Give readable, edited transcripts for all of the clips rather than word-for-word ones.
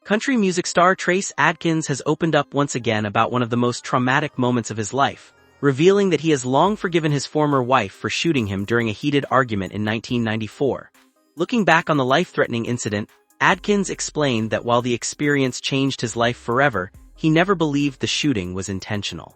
Country music star Trace Adkins has opened up once again about one of the most traumatic moments of his life, revealing that he has long forgiven his former wife for shooting him during a heated argument in 1994. Looking back on the life-threatening incident, Adkins explained that while the experience changed his life forever, he never believed the shooting was intentional.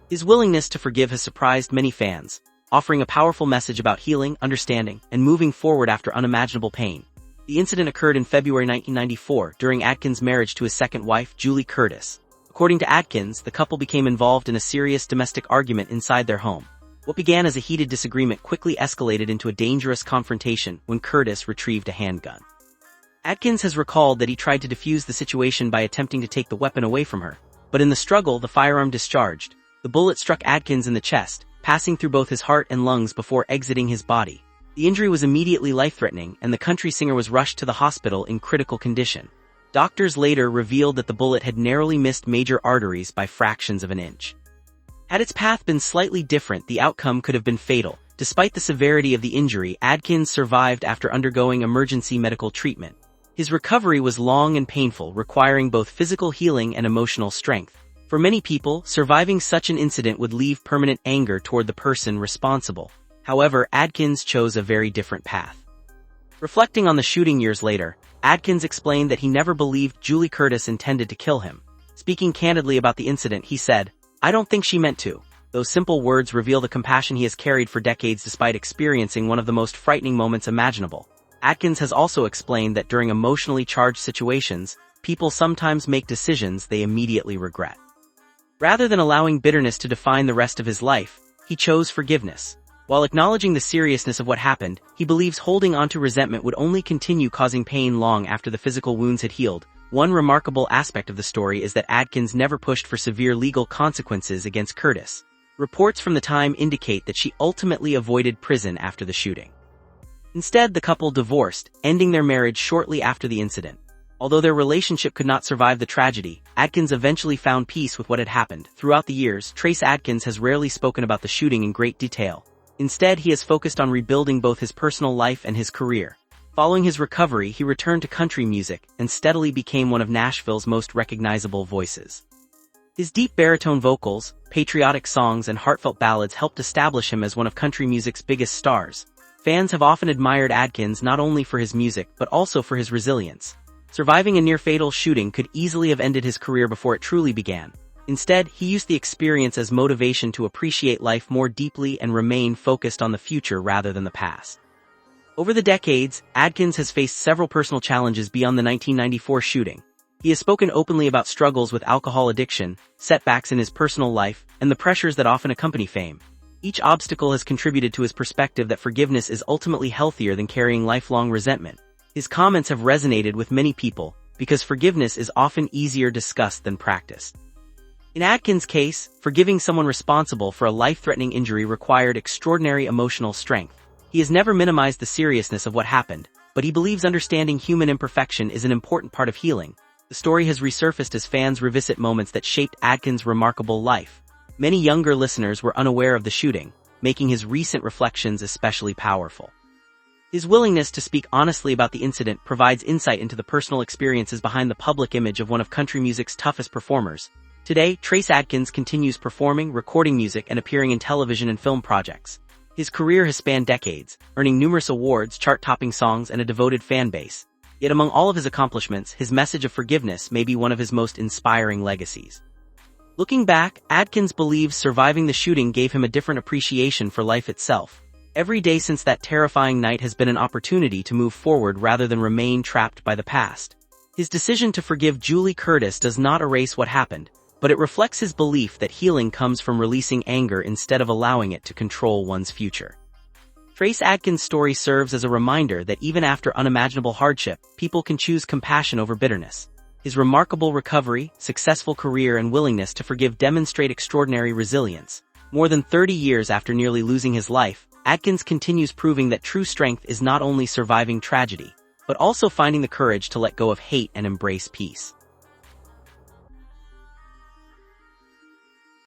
His willingness to forgive has surprised many fans, offering a powerful message about healing, understanding, and moving forward after unimaginable pain. The incident occurred in February 1994 during Adkins' marriage to his second wife, Julie Curtis. According to Adkins, the couple became involved in a serious domestic argument inside their home. What began as a heated disagreement quickly escalated into a dangerous confrontation when Curtis retrieved a handgun. Adkins has recalled that he tried to defuse the situation by attempting to take the weapon away from her, but in the struggle the firearm discharged. The bullet struck Adkins in the chest, passing through both his heart and lungs before exiting his body. The injury was immediately life-threatening, and the country singer was rushed to the hospital in critical condition. Doctors later revealed that the bullet had narrowly missed major arteries by fractions of an inch. Had its path been slightly different, the outcome could have been fatal. Despite the severity of the injury, Adkins survived after undergoing emergency medical treatment. His recovery was long and painful, requiring both physical healing and emotional strength. For many people, surviving such an incident would leave permanent anger toward the person responsible. However, Adkins chose a very different path. Reflecting on the shooting years later, Adkins explained that he never believed Julie Curtis intended to kill him. Speaking candidly about the incident, he said, "I don't think she meant to." Those simple words reveal the compassion he has carried for decades despite experiencing one of the most frightening moments imaginable. Adkins has also explained that during emotionally charged situations, people sometimes make decisions they immediately regret. Rather than allowing bitterness to define the rest of his life, he chose forgiveness. While acknowledging the seriousness of what happened, he believes holding onto resentment would only continue causing pain long after the physical wounds had healed. One remarkable aspect of the story is that Adkins never pushed for severe legal consequences against Curtis. Reports from the time indicate that she ultimately avoided prison after the shooting. Instead, the couple divorced, ending their marriage shortly after the incident. Although their relationship could not survive the tragedy, Adkins eventually found peace with what had happened. Throughout the years, Trace Adkins has rarely spoken about the shooting in great detail. Instead, he has focused on rebuilding both his personal life and his career. Following his recovery, he returned to country music and steadily became one of Nashville's most recognizable voices. His deep baritone vocals, patriotic songs, and heartfelt ballads helped establish him as one of country music's biggest stars. Fans have often admired Adkins not only for his music but also for his resilience. Surviving a near-fatal shooting could easily have ended his career before it truly began. Instead, he used the experience as motivation to appreciate life more deeply and remain focused on the future rather than the past. Over the decades, Adkins has faced several personal challenges beyond the 1994 shooting. He has spoken openly about struggles with alcohol addiction, setbacks in his personal life, and the pressures that often accompany fame. Each obstacle has contributed to his perspective that forgiveness is ultimately healthier than carrying lifelong resentment. His comments have resonated with many people, because forgiveness is often easier discussed than practiced. In Adkins' case, forgiving someone responsible for a life-threatening injury required extraordinary emotional strength. He has never minimized the seriousness of what happened, but he believes understanding human imperfection is an important part of healing. The story has resurfaced as fans revisit moments that shaped Adkins' remarkable life. Many younger listeners were unaware of the shooting, making his recent reflections especially powerful. His willingness to speak honestly about the incident provides insight into the personal experiences behind the public image of one of country music's toughest performers. Today, Trace Adkins continues performing, recording music, and appearing in television and film projects. His career has spanned decades, earning numerous awards, chart-topping songs, and a devoted fan base. Yet among all of his accomplishments, his message of forgiveness may be one of his most inspiring legacies. Looking back, Adkins believes surviving the shooting gave him a different appreciation for life itself. Every day since that terrifying night has been an opportunity to move forward rather than remain trapped by the past. His decision to forgive Julie Curtis does not erase what happened, but it reflects his belief that healing comes from releasing anger instead of allowing it to control one's future. Trace Adkins' story serves as a reminder that even after unimaginable hardship, people can choose compassion over bitterness. His remarkable recovery, successful career, and willingness to forgive demonstrate extraordinary resilience. More than 30 years after nearly losing his life, Adkins continues proving that true strength is not only surviving tragedy, but also finding the courage to let go of hate and embrace peace.